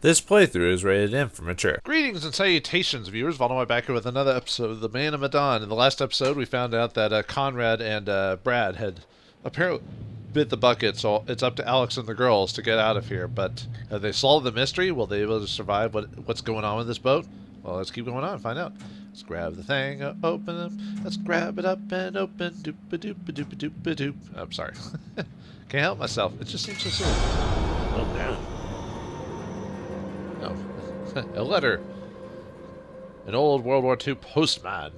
This playthrough is rated M for mature. Greetings and salutations, viewers. Vauldemare back here with another episode of The Man of Medan. In the last episode, we found out that Conrad and Brad had apparently bit the bucket, so it's up to Alex and the girls to get out of here. But have they solved the mystery? Will they be able to survive what's going on with this boat? Well, let's keep going on and find out. Let's grab the thing, open them. Let's grab it up and open. Doop-a-doop-a-doop-a-doop-a-doop. I'm sorry. Can't help myself. It just seems so silly. Oh, damn. Oh. A letter. An old World War II postman.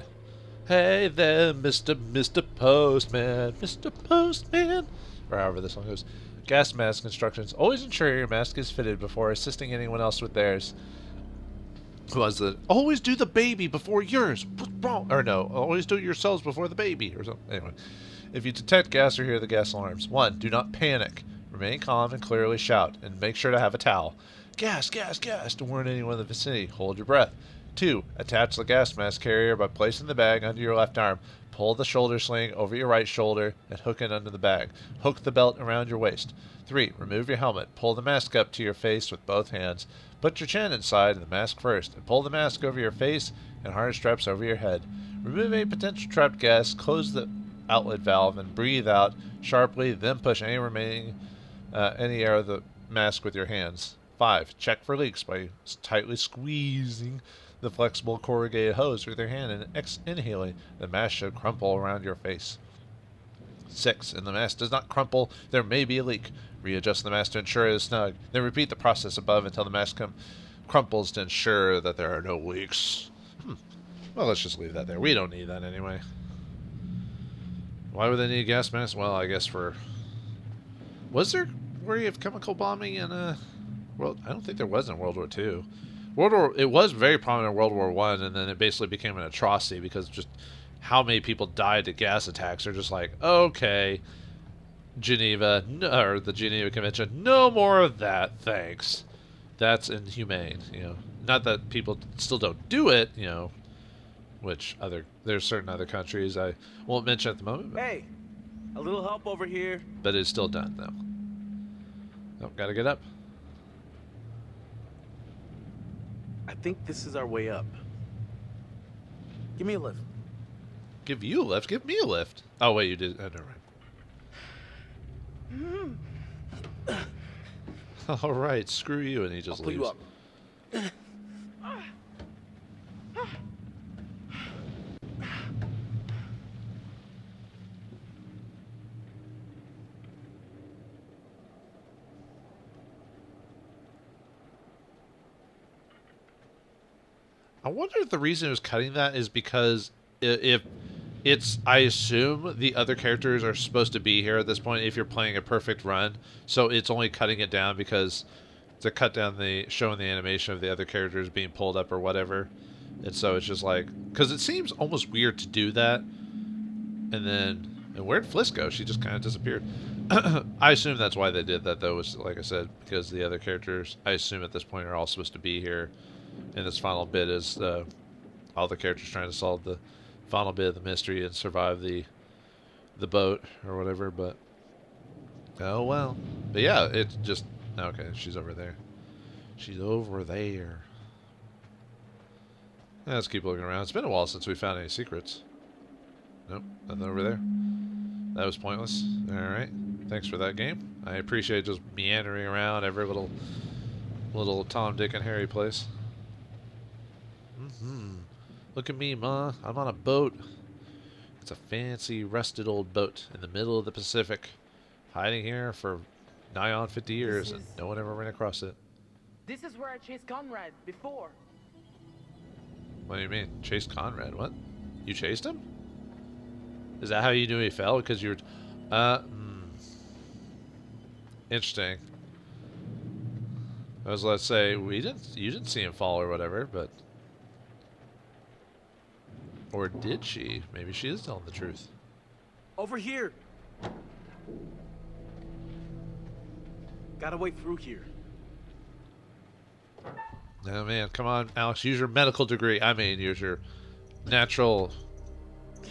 Hey there, Mr. Postman. Mr. Postman. Or however this one goes. Gas mask instructions. Always ensure your mask is fitted before assisting anyone else with theirs. Was it always do the baby before yours? What's wrong? Or no, always do it yourselves before the baby. Or something. Anyway. If you detect gas or hear the gas alarms. 1. Do not panic. Remain calm and clearly shout. And make sure to have a towel. Gas, gas, gas, to warn anyone in the vicinity. Hold your breath. 2. Attach the gas mask carrier by placing the bag under your left arm. Pull the shoulder sling over your right shoulder and hook it under the bag. Hook the belt around your waist. 3. Remove your helmet. Pull the mask up to your face with both hands. Put your chin inside the mask first, and pull the mask over your face and harness straps over your head. Remove any potential trapped gas. Close the outlet valve and breathe out sharply. Then push any remaining any air of the mask with your hands. 5. Check for leaks by tightly squeezing the flexible corrugated hose with your hand and inhaling. The mask should crumple around your face. 6. If the mask does not crumple, there may be a leak. Readjust the mask to ensure it is snug. Then repeat the process above until the mask crumples to ensure that there are no leaks. Well, let's just leave that there. We don't need that anyway. Why would they need a gas mask? Well, I guess for... Was there where you have chemical bombing in Well, I don't think there was in World War II. It was very prominent in World War I, and then it basically became an atrocity because just how many people died to gas attacks. They're just like, okay, Geneva, or the Geneva Convention, no more of that, thanks. That's inhumane, you know. Not that people still don't do it, you know, which there's certain other countries I won't mention at the moment. But, hey, a little help over here. But it's still done, though. Oh, gotta get up. I think this is our way up. Give me a lift. Give you a lift? Give me a lift. Oh, wait, you did. Oh, never mind. All right, screw you, and he just I'll leaves. pull you up. I wonder if the reason it was cutting that is because if it's, I assume the other characters are supposed to be here at this point if you're playing a perfect run, so it's only cutting it down because to cut down showing the animation of the other characters being pulled up or whatever, and so it's just like, because it seems almost weird to do that, and where'd Fliss go? She just kind of disappeared. I assume that's why they did that, though, was like I said, because the other characters, I assume at this point, are all supposed to be here. And this final bit is all the characters trying to solve the final bit of the mystery and survive the boat or whatever. But oh well. But yeah, it's just okay. She's over there. She's over there. Let's keep looking around. It's been a while since we found any secrets. Nope, nothing over there. That was pointless. All right, thanks for that game. I appreciate just meandering around every little Tom, Dick, and Harry place. Look at me, Ma. I'm on a boat. It's a fancy, rusted old boat in the middle of the Pacific. Hiding here for nigh on 50 years, and no one ever ran across it. This is where I chased Conrad before. What do you mean? Chased Conrad? What? You chased him? Is that how you knew he fell? Because you were... Interesting. I was, let's say, you didn't see him fall or whatever, but... Or did she? Maybe she is telling the truth. Over here. Gotta wait through here. Oh man, come on, Alex, use your medical degree. I mean, use your natural...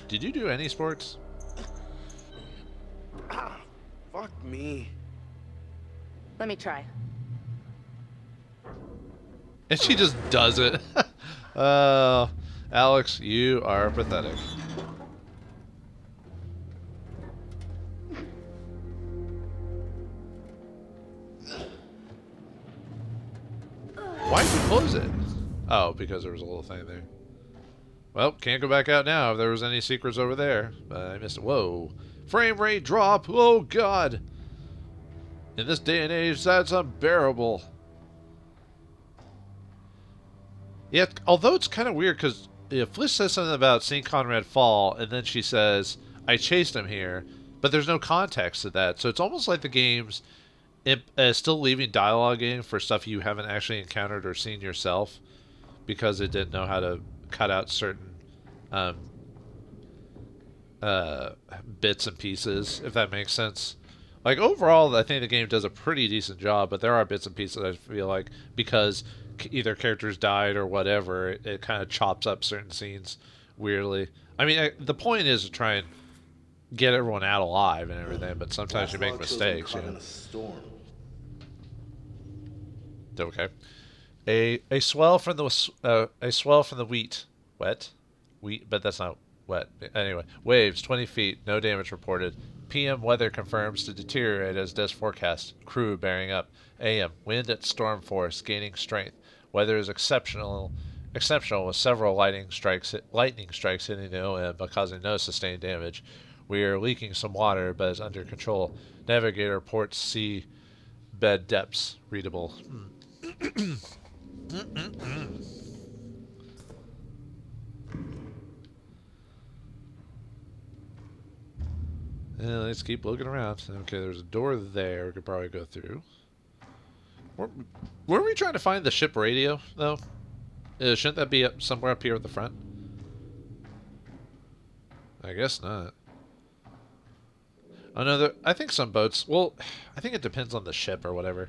Did you do any sports? Ah, fuck me. Let me try. And she just does it. Alex, you are pathetic. Why'd you close it? Oh, because there was a little thing there. Well, can't go back out now if there was any secrets over there. I missed it. Whoa. Frame rate drop. Oh, God. In this day and age, that's unbearable. Yeah, although it's kind of weird because Fliss says something about seeing Conrad fall, and then she says, I chased him here, but there's no context to that. So it's almost like the game's still leaving dialogue in for stuff you haven't actually encountered or seen yourself because it didn't know how to cut out certain bits and pieces, if that makes sense. Like, overall, I think the game does a pretty decent job, but there are bits and pieces I feel like, because either characters died or whatever, it kind of chops up certain scenes weirdly. I mean, the point is to try and get everyone out alive and everything, but sometimes you make mistakes. You know? In a storm. Okay. A swell from the wheat. Wet? Wheat, but that's not wet. Anyway, waves 20 feet, no damage reported. PM weather confirms to deteriorate as does forecast. Crew bearing up. AM wind at storm force gaining strength. Weather is exceptional with several lightning strikes hitting the OM but causing no sustained damage. We are leaking some water but is under control. Navigator ports sea bed depths readable. Let's keep looking around. Okay, there's a door there we could probably go through. Were we trying to find the ship radio, though? Shouldn't that be somewhere up here at the front? I guess not. Oh, no, I think some boats... Well, I think it depends on the ship or whatever.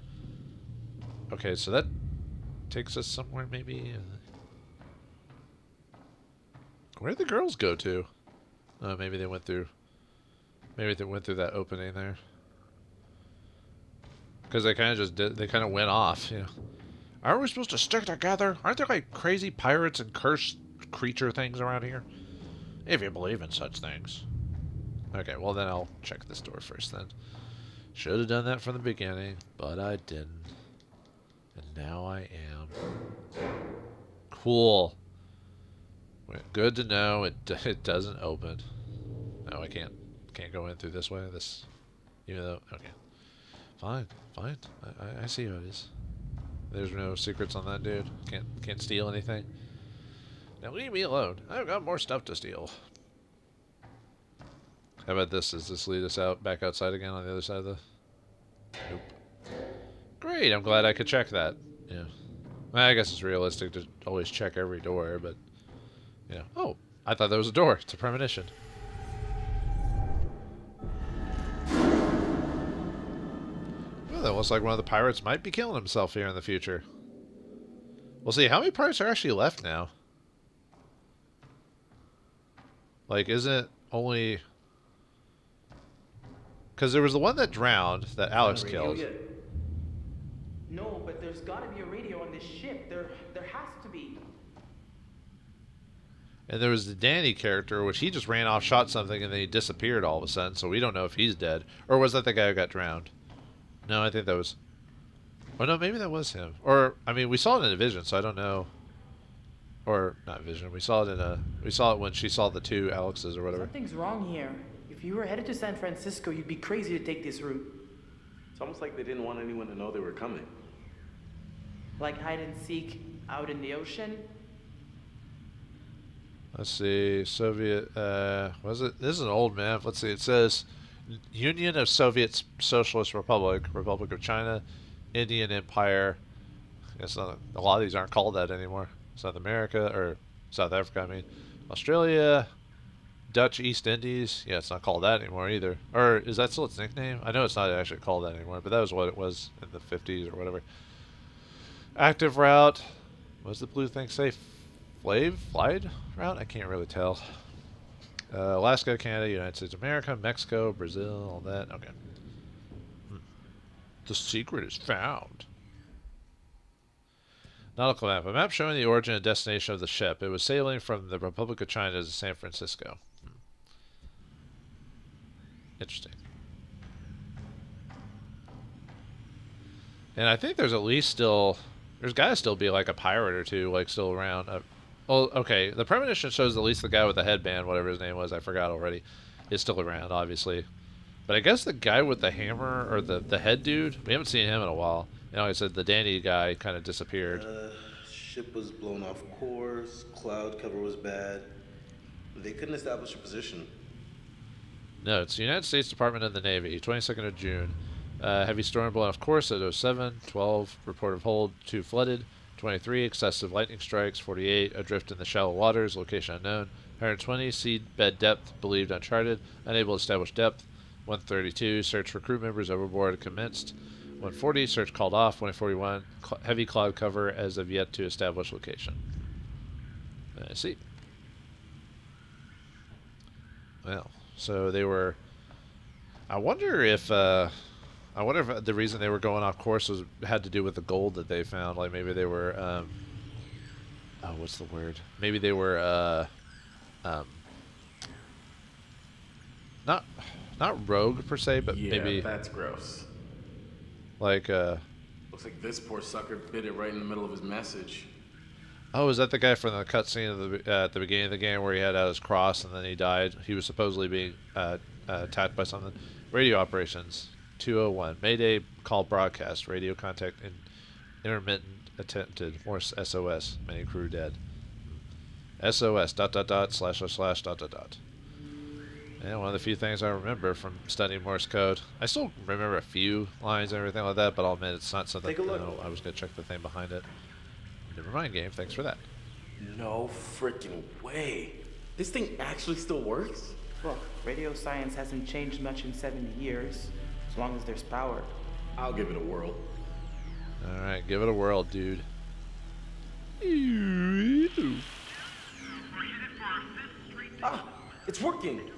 Okay, so that takes us somewhere, maybe... Where'd the girls go to? Oh, maybe they went through... Maybe they went through that opening there. Because they kind of just did... They kind of went off, you know. Aren't we supposed to stick together? Aren't there, like, crazy pirates and cursed creature things around here? If you believe in such things. Okay, well then I'll check this door first then. Should have done that from the beginning, but I didn't. And now I am. Cool. Good to know it doesn't open. No, I can't go in through this way. Even though, okay. Fine. I see how it is. There's no secrets on that dude. Can't steal anything. Now leave me alone. I've got more stuff to steal. How about this? Does this lead us back outside again on the other side of the... Nope. Great, I'm glad I could check that. Yeah. Well, I guess it's realistic to always check every door, but... You know. Oh, I thought there was a door. It's a premonition. Well, that looks like one of the pirates might be killing himself here in the future. We'll see. How many pirates are actually left now? Like, isn't it only... Because there was the one that drowned that Alex killed. No, but there's gotta be a radio on this ship. There has to be. And there was the Danny character, which he just ran off, shot something, and then he disappeared all of a sudden, so we don't know if he's dead. Or was that the guy who got drowned? No, I think that was... Oh, no, maybe that was him. Or, I mean, we saw it in a vision, so I don't know. Or, not vision, we saw it when she saw the two Alexes or whatever. Something's wrong here. If you were headed to San Francisco, you'd be crazy to take this route. It's almost like they didn't want anyone to know they were coming. Like hide and seek out in the ocean? Let's see, Soviet, was it? This is an old map. Let's see, it says Union of Soviet Socialist Republic, Republic of China, Indian Empire. I guess a lot of these aren't called that anymore. South America, or South Africa, I mean. Australia, Dutch East Indies. Yeah, it's not called that anymore either. Or is that still its nickname? I know it's not actually called that anymore, but that was what it was in the 50s or whatever. Active route. What does the blue thing say? Flight route? I can't really tell. Alaska, Canada, United States of America, Mexico, Brazil, all that. Okay. The secret is found. Nautical map. A map showing the origin and destination of the ship. It was sailing from the Republic of China to San Francisco. Interesting. And I think there's at least still... There's got to still be like a pirate or two like still around. Well, okay. The premonition shows at least the guy with the headband, whatever his name was, I forgot already, is still around, obviously. But I guess the guy with the hammer, or the head dude, we haven't seen him in a while. You know, like I said, the Danny guy kind of disappeared. Ship was blown off course, cloud cover was bad. They couldn't establish a position. No, it's the United States Department of the Navy, 22nd of June. Heavy storm blown off course at 07, 12, report of hold, 2 flooded, 23, excessive lightning strikes, 48, adrift in the shallow waters, location unknown, 120, seabed depth, believed uncharted, unable to establish depth, 132, search for crew members overboard commenced, 140, search called off, 141, heavy cloud cover as of yet to establish location. I see. Well, so they were... I wonder if the reason they were going off course had to do with the gold that they found. Like maybe they were, oh, what's the word? Maybe they were, not rogue per se, but yeah, maybe that's gross. like, Looks like this poor sucker bit it right in the middle of his message. oh, is that the guy from the cutscene of at the beginning of the game where he had out his cross and then he died? He was supposedly being attacked by something. Radio operations. 201. Mayday call broadcast. Radio contact intermittent attempted. More SOS. Many crew dead. SOS ... / /... And one of the few things I remember from studying Morse code. I still remember a few lines and everything like that, but I'll admit it's not something. Take a look. I was gonna check the thing behind it. Never mind, game. Thanks for that. No freaking way. This thing actually still works? Look, radio science hasn't changed much in 70 years, as long as there's power. I'll give it a whirl. All right, give it a whirl, dude. Ah, it's working.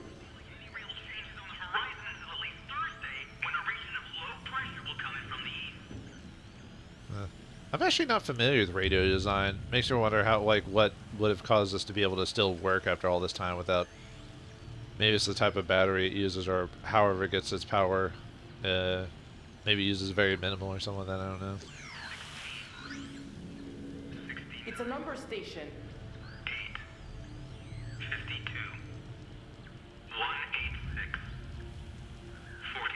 I'm actually not familiar with radio design. Makes me wonder how, like, what would have caused this to be able to still work after all this time without. Maybe it's the type of battery it uses, or however it gets its power. Maybe uses very minimal or something like that. I don't know. It's a number station. 52 186 49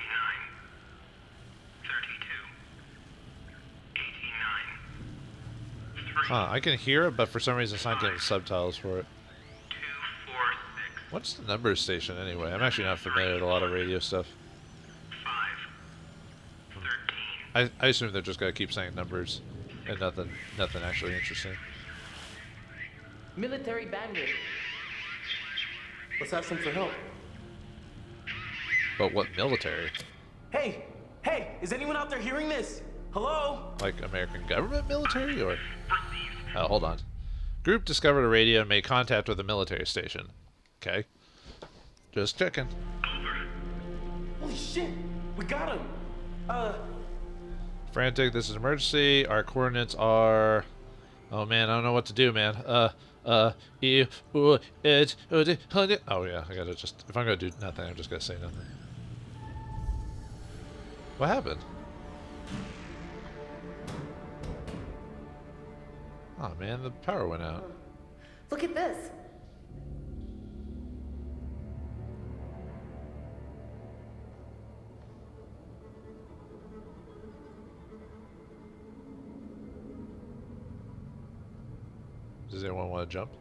32 89 3 Huh, I can hear it, but for some reason it's not getting subtitles for it. 246 What's the number station anyway? I'm actually not familiar with a lot of radio stuff. 5 13 I assume they're just gonna keep saying numbers and nothing actually interesting. Military bandit. Let's ask them for help. But what military? Hey! Hey! Is anyone out there hearing this? Hello? Like American government military or? Hold on. Group discovered a radio and made contact with a military station. Okay. Just checking. Holy shit! We got him! Frantic, this is emergency. Our coordinates are... Oh man, I don't know what to do, man. Oh yeah, I gotta just... If I'm gonna do nothing, I'm just gonna say nothing. What happened? Oh man, the power went out. Look at this. Does anyone want to jump?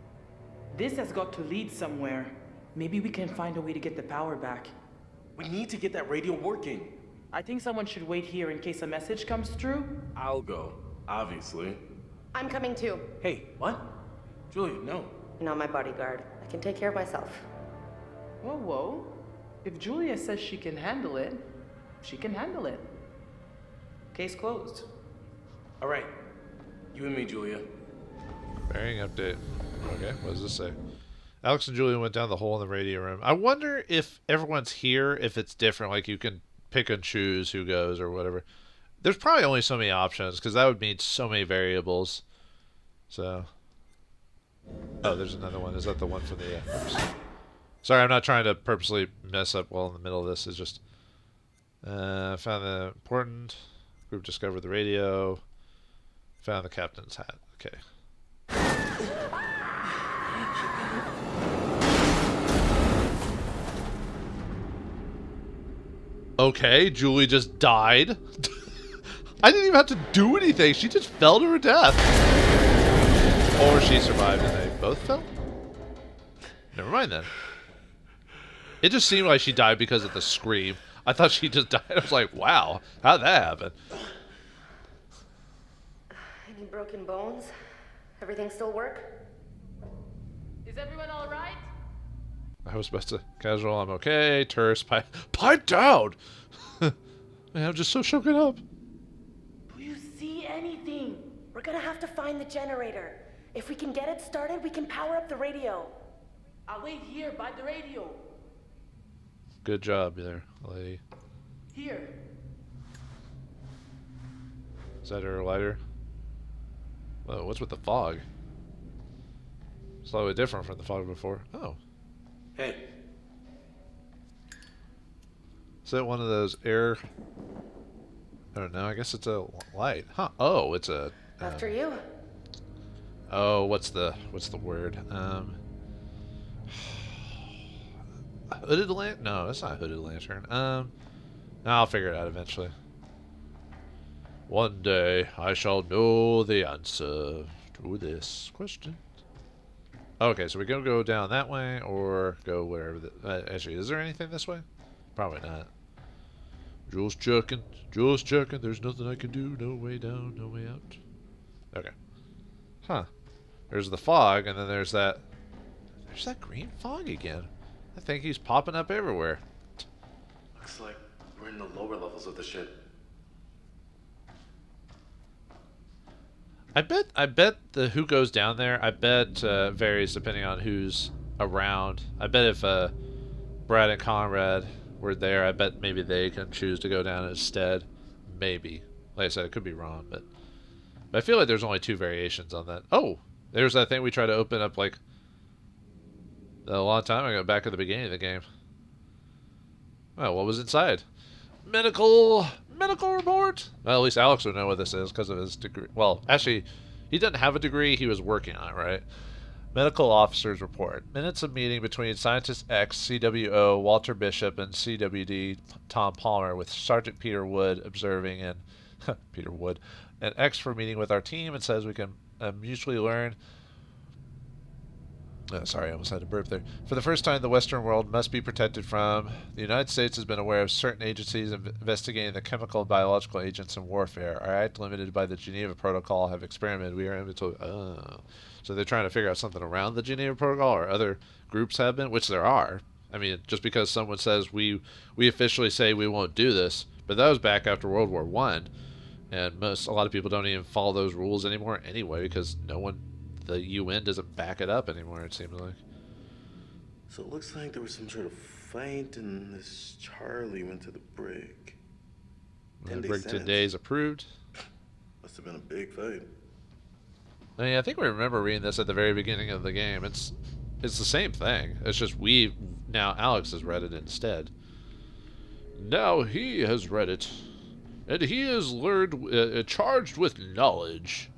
This has got to lead somewhere. Maybe we can find a way to get the power back. We need to get that radio working. I think someone should wait here in case a message comes through. I'll go, obviously. I'm coming too. Hey, what? Julia, no. You're not my bodyguard. I can take care of myself. Whoa, whoa. If Julia says she can handle it, she can handle it. Case closed. All right. You and me, Julia. Bearing update. Okay, what does this say? Alex and Julia went down the hole in the radio room. I wonder if everyone's here, if it's different, like you can pick and choose who goes or whatever. There's probably only so many options, because that would mean so many variables. So, oh, there's another one. Is that the one from the? Oops. Sorry, I'm not trying to purposely mess up while in the middle of this. It's just found the important group, discovered the radio, found the captain's hat. Okay. Okay, Julie just died. I didn't even have to do anything. She just fell to her death. Or she survived and they both fell? Never mind then. It just seemed like she died because of the scream. I thought she just died. I was like, wow, how'd that happen? Any broken bones? Everything still work? Is everyone all right? I was supposed to casual, I'm okay. Terse, pipe down! Man, I'm just so shaken up. Do you see anything? We're gonna have to find the generator. If we can get it started, we can power up the radio. I'll wait here by the radio. Good job there, lady. Here. Is that her lighter? Whoa, what's with the fog? Slightly different from the fog before. Oh. Hey. Is that one of those air... I don't know, I guess it's a light. Huh. Oh, it's a... After you. Oh, what's the word? Hooded lantern? No, that's not a hooded lantern. I'll figure it out eventually. One day I shall know the answer to this question. Okay, so we're gonna go down that way or go wherever. Actually, is there anything this way? Probably not. Just checking. Just checking. There's nothing I can do. No way down. No way out. Okay. Huh. There's the fog, and then there's that. There's that green fog again. I think he's popping up everywhere. Looks like we're in the lower levels of the ship. I bet the who goes down there, I bet varies depending on who's around. I bet if Brad and Conrad were there, I bet maybe they can choose to go down instead. Maybe. Like I said, it could be wrong, but I feel like there's only 2 variations on that. Oh, there's that thing we tried to open up like a long time ago, back at the beginning of the game. Well, what was inside? Medical report. Well, at least Alex would know what this is because of his degree. Well, actually, he didn't have a degree. He was working on it, right? Medical officer's report. Minutes of meeting between Scientist X, CWO, Walter Bishop, and CWD Tom Palmer, with Sergeant Peter Wood observing, and Peter Wood, and X for meeting with our team and says we can mutually learn. Oh, sorry, I almost had to burp there. For the first time, the Western world must be protected from. The United States has been aware of certain agencies investigating the chemical and biological agents in warfare. Our act, limited by the Geneva Protocol, have experimented. We are able to... So they're trying to figure out something around the Geneva Protocol, or other groups have been, which there are. I mean, just because someone says we officially say we won't do this, but that was back after World War I, and a lot of people don't even follow those rules anymore anyway, because the UN doesn't back it up anymore, it seems like. So it looks like there was some sort of fight, and this Charlie went to the brig. The brig 10 days approved. Must have been a big fight. I mean, I think we remember reading this at the very beginning of the game. It's the same thing. It's just now Alex has read it instead. Now he has read it, and he is charged with knowledge.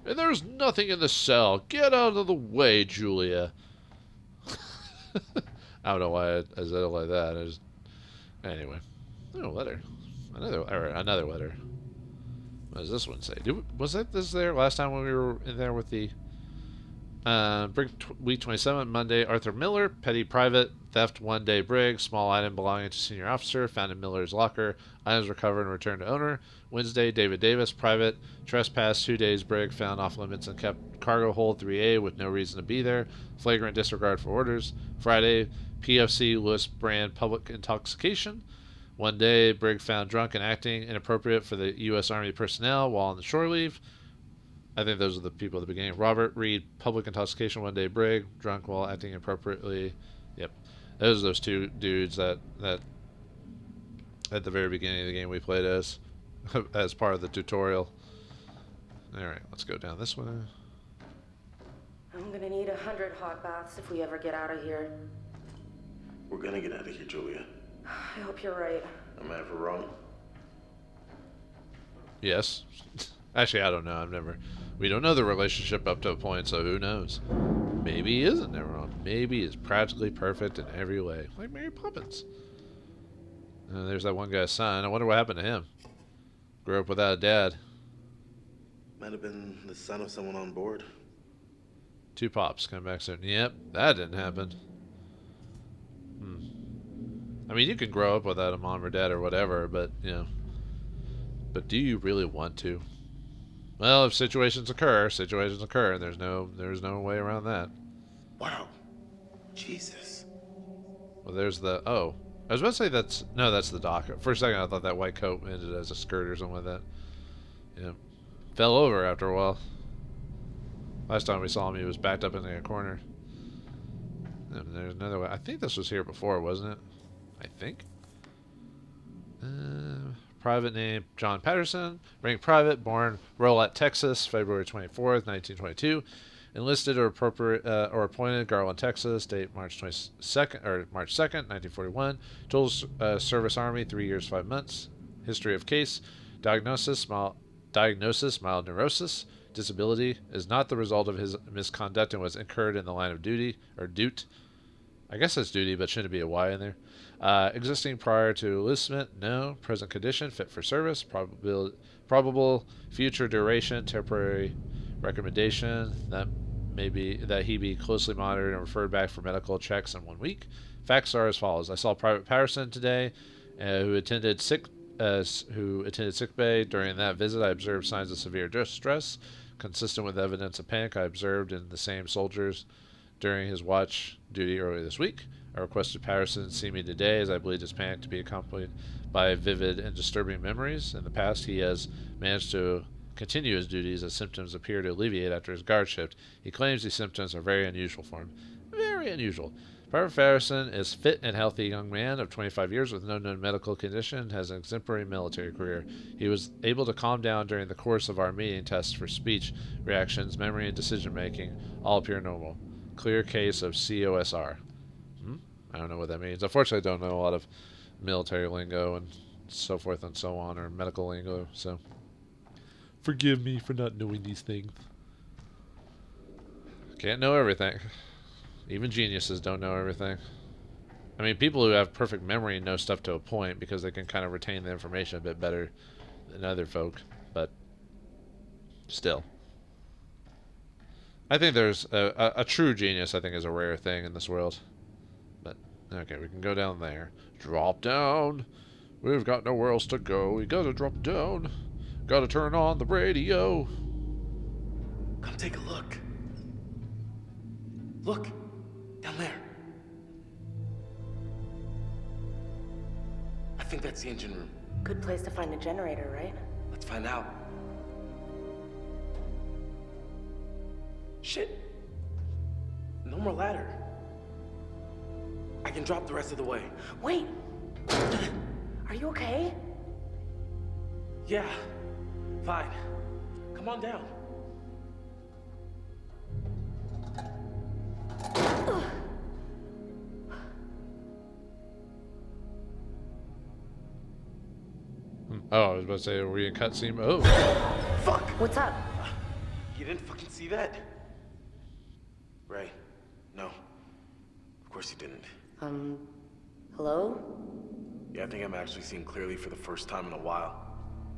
And there's nothing in the cell. Get out of the way, Julia. I don't know why I said it like that. Anyway. Oh, letter. Another letter. What does this one say? Was this there last time when we were in there with the brig week 27, Monday, Arthur Miller, petty private, theft 1 day brig, small item belonging to senior officer, found in Miller's locker, items recovered and returned to owner. Wednesday, David Davis, private, trespass 2 days brig, found off limits and kept cargo hold 3A with no reason to be there, flagrant disregard for orders. Friday, PFC Lewis Brand, public intoxication. 1 day, brig found drunk and acting inappropriate for the U.S. Army personnel while on the shore leave. I think those are the people at the beginning. Robert Reed, public intoxication 1 day brig, drunk while acting inappropriately. Yep. Those are those 2 dudes that at the very beginning of the game we played as part of the tutorial. Alright, let's go down this way. I'm gonna need 100 hot baths if we ever get out of here. We're gonna get out of here, Julia. I hope you're right. Am I ever wrong? Yes. Actually, I don't know. We don't know the relationship up to a point, so who knows? Maybe he isn't never wrong. Maybe he's practically perfect in every way, like Mary Poppins. And there's that one guy's son. I wonder what happened to him. Grew up without a dad. Might have been the son of someone on board. 2 pops come back soon. Yep, that didn't happen. I mean, you can grow up without a mom or dad or whatever, but, you know. But do you really want to? Well, if situations occur, and there's no way around that. Wow. Jesus. Well, there's the... Oh. I was about to say that's the dock. For a second, I thought that white coat ended as a skirt or something like that. Yeah. Fell over after a while. Last time we saw him, he was backed up in a corner. And there's another one. I think this was here before, wasn't it? I think. Private name, John Patterson. Rank private, born Rolette, Texas, February 24th, 1922. Enlisted or appointed Garland, Texas, date March 22nd or March 2nd, 1941. Total service Army, 3 years, 5 months. History of case: diagnosis, mild neurosis. Disability is not the result of his misconduct and was incurred in the line of duty or dute. I guess that's duty, but shouldn't be a Y in there. Existing prior to enlistment, no. Present condition, fit for service. Probable future duration, temporary recommendation that he be closely monitored and referred back for medical checks in 1 week. Facts are as follows: I saw Private Patterson today, who attended sick bay. During that visit, I observed signs of severe distress, consistent with evidence of panic I observed in the same soldiers during his watch duty earlier this week. I requested Patterson see me today, as I believe his panic to be accompanied by vivid and disturbing memories. In the past, he has managed to continue his duties as symptoms appear to alleviate after his guard shift. He claims these symptoms are very unusual for him. Very unusual. Private Patterson is fit and healthy young man of 25 years with no known medical condition, has an exemplary military career. He was able to calm down during the course of our meeting tests for speech, reactions, memory, and decision-making. All appear normal. Clear case of COSR. I don't know what that means. Unfortunately, I don't know a lot of military lingo and so forth and so on, or medical lingo, so forgive me for not knowing these things. Can't know everything. Even geniuses don't know everything. I mean, people who have perfect memory know stuff to a point because they can kind of retain the information a bit better than other folk, but still. I think there's a true genius, I think, is a rare thing in this world. But, okay, we can go down there. Drop down. We've got nowhere else to go. We gotta drop down. Gotta turn on the radio. Come take a look. Look, down there. I think that's the engine room. Good place to find the generator, right? Let's find out. Shit. No more ladder. I can drop the rest of the way. Wait! Are you okay? Yeah, fine. Come on down. Oh, I was about to say, are we in cutscene? Oh. Fuck! What's up? You didn't fucking see that? Ray, no. Of course you didn't. Hello? Yeah, I think I'm actually seeing clearly for the first time in a while.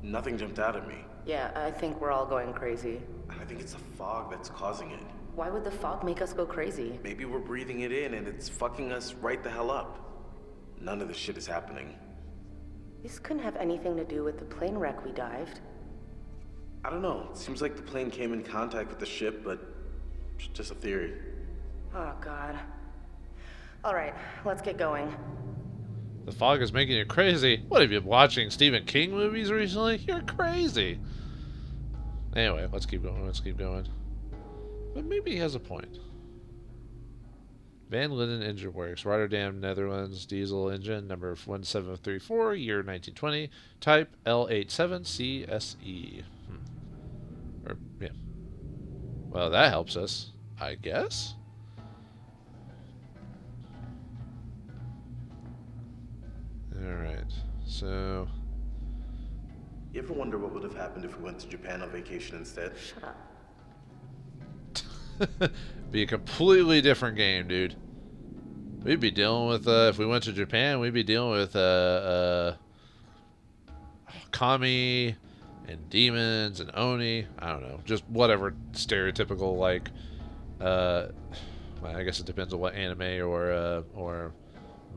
Nothing jumped out at me. Yeah, I think we're all going crazy. I think it's the fog that's causing it. Why would the fog make us go crazy? Maybe we're breathing it in and it's fucking us right the hell up. None of this shit is happening. This couldn't have anything to do with the plane wreck we dived. I don't know. It seems like the plane came in contact with the ship, but it's just a theory. Oh, God. All right, let's get going. The fog is making you crazy. What, have you been watching Stephen King movies recently? You're crazy. Anyway, let's keep going. But maybe he has a point. Van Linden Engine Works, Rotterdam, Netherlands, diesel engine, number 1734, year 1920, type L87CSE. Or, yeah. Well, that helps us. I guess? Alright, so... You ever wonder what would have happened if we went to Japan on vacation instead? Shut up. Be a completely different game, dude. We'd be dealing with, if we went to Japan, we'd be dealing with, kami and demons and oni. I don't know. Just whatever stereotypical, like, well, I guess it depends on what anime or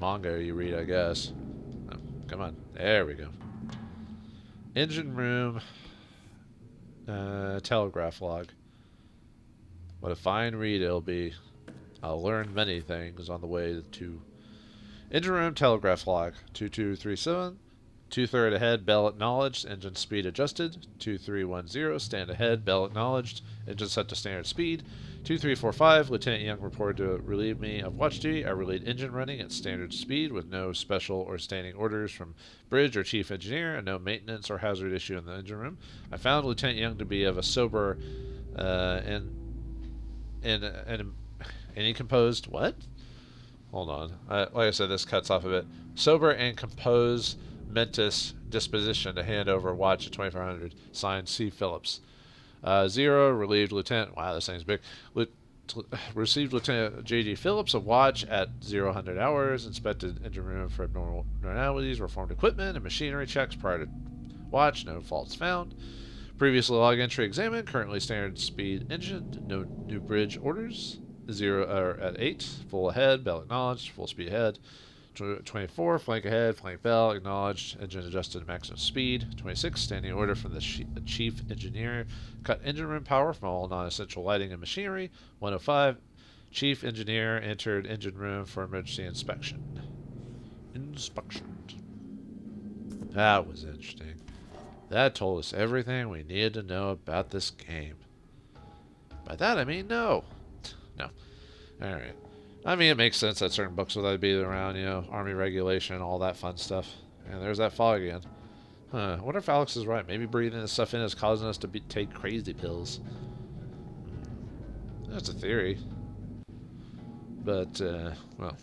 manga you read, I guess. Oh, come on. There we go. Engine room. Telegraph log. What a fine read it'll be. I'll learn many things on the way to engine room. Telegraph log. 2237. 2-third ahead, bell acknowledged, engine speed adjusted. 2310, stand ahead, bell acknowledged, engine set to standard speed. 2345, Lieutenant Young reported to relieve me of watch duty. I relayed engine running at standard speed with no special or standing orders from bridge or chief engineer and no maintenance or hazard issue in the engine room. I found Lieutenant Young to be of a sober and he composed what? Hold on. Like I said, this cuts off a bit. Sober and composed mentis disposition to hand over watch at 2400. Signed C. Phillips. 0, relieved Lieutenant. Wow, this thing's big. Received Lieutenant J.G. Phillips a watch at 0000 hours. Inspected engine room for abnormalities. Performed equipment and machinery checks prior to watch. No faults found. Previous log entry examined. Currently standard speed engine. No new bridge orders. 0 at 8. Full ahead. Bell acknowledged. Full speed ahead. 24, flank ahead, flank bell, acknowledged, engine adjusted to maximum speed. 26, standing order from the chief engineer, cut engine room power from all non-essential lighting and machinery. 105, chief engineer entered engine room for emergency inspection. That was interesting. That told us everything we needed to know about this game. By that I mean no. No. Alright. I mean, it makes sense that certain books would be around, you know, Army regulation, all that fun stuff. And there's that fog again. Huh. I wonder if Alex is right. Maybe breathing this stuff in is causing us to take crazy pills. That's a theory. But, well,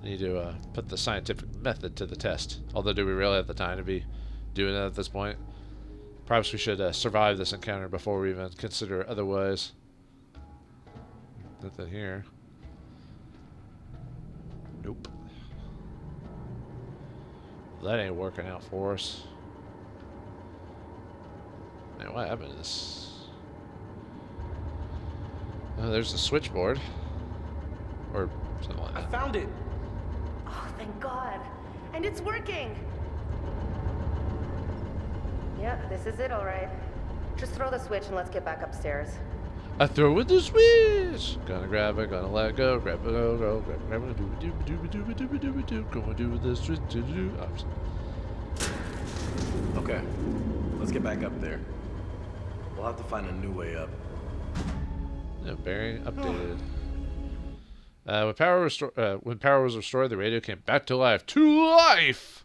need to put the scientific method to the test. Although, do we really have the time to be doing that at this point? Perhaps we should survive this encounter before we even consider otherwise. Nothing here. Nope. That ain't working out for us. Man, what happened to this? Oh, there's the switchboard. Or something like that. I found it! Oh, thank God. And it's working! Yep, this is it, all right. Just throw the switch and let's get back upstairs. I throw in the switch. Gonna grab it, gonna let go, grab it, go, grab it, do, gonna do with this switch, do. Okay, let's get back up there. We'll have to find a new way up. No, bearing updated. When power was restored, the radio came back to life. To life!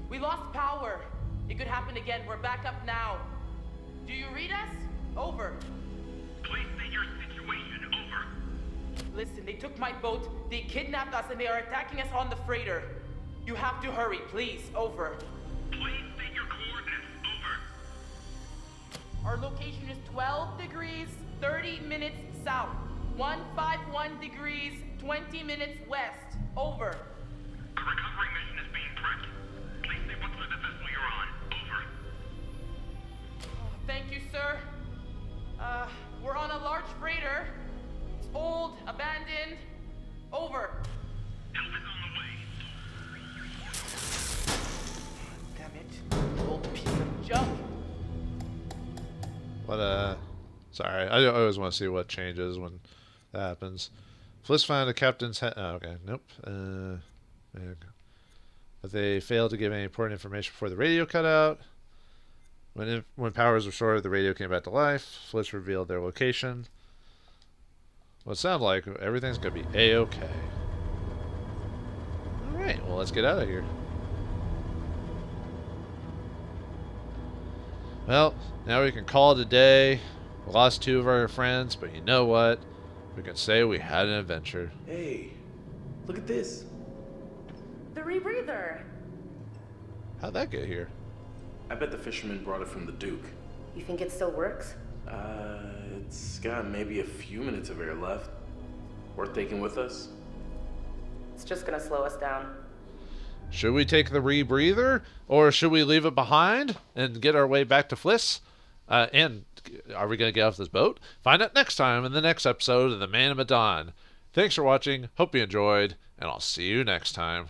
We lost power. It could happen again. We're back up now. Do you read us? Over. Please state your situation. Over. Listen, they took my boat, they kidnapped us, and they are attacking us on the freighter. You have to hurry, please. Over. Please state your coordinates. Over. Our location is 12 degrees, 30 minutes south. 151 degrees, 20 minutes west. Over. A recovery mission is being prepped. Please say what side of the vessel you're on. Over. Thank you, sir. We're on a large freighter. It's old, abandoned. Over. Help is on the way. Damn it. Old piece of junk. What, sorry. I always want to see what changes when that happens. Fliss found the captain's head. Oh, okay. Nope. There you go. But they failed to give any important information before the radio cut out. When power was restored, the radio came back to life. Fliss revealed their location. Well, it sounds like everything's going to be A-okay. Alright, well, let's get out of here. Well, now we can call it a day. We lost 2 of our friends, but you know what? We can say we had an adventure. Hey, look at this. The rebreather. How'd that get here? I bet the fisherman brought it from the Duke. You think it still works? It's got maybe a few minutes of air left. Worth taking with us? It's just gonna slow us down. Should we take the rebreather, or should we leave it behind and get our way back to Fliss? And are we going to get off this boat? Find out next time in the next episode of The Man of Medan. Thanks for watching. Hope you enjoyed, and I'll see you next time.